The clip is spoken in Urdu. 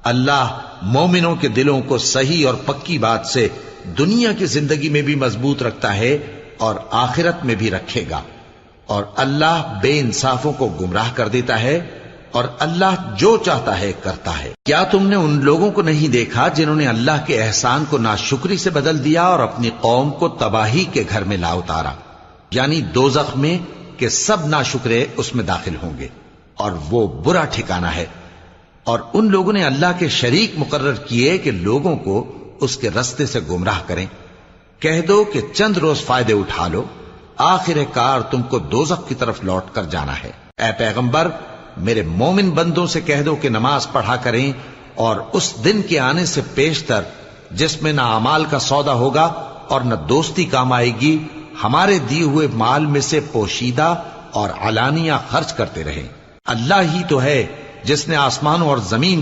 اللہ مومنوں کے دلوں کو صحیح اور پکی بات سے دنیا کی زندگی میں بھی مضبوط رکھتا ہے اور آخرت میں بھی رکھے گا، اور اللہ بے انصافوں کو گمراہ کر دیتا ہے، اور اللہ جو چاہتا ہے کرتا ہے۔ کیا تم نے ان لوگوں کو نہیں دیکھا جنہوں نے اللہ کے احسان کو ناشکری سے بدل دیا اور اپنی قوم کو تباہی کے گھر میں لا اتارا، یعنی دوزخ میں، کہ سب ناشکرے اس میں داخل ہوں گے اور وہ برا ٹھکانہ ہے۔ اور ان لوگوں نے اللہ کے شریک مقرر کیے کہ لوگوں کو اس کے رستے سے گمراہ کریں۔ کہہ دو کہ چند روز فائدے اٹھا لو، آخر کار تم کو دوزخ کی طرف لوٹ کر جانا ہے۔ اے پیغمبر، میرے مومن بندوں سے کہہ دو کہ نماز پڑھا کریں، اور اس دن کے آنے سے پیشتر جس میں نہ اعمال کا سودا ہوگا اور نہ دوستی کام آئے گی، ہمارے دیے ہوئے مال میں سے پوشیدہ اور علانیہ خرچ کرتے رہیں۔ اللہ ہی تو ہے جس نے آسمانوں اور زمین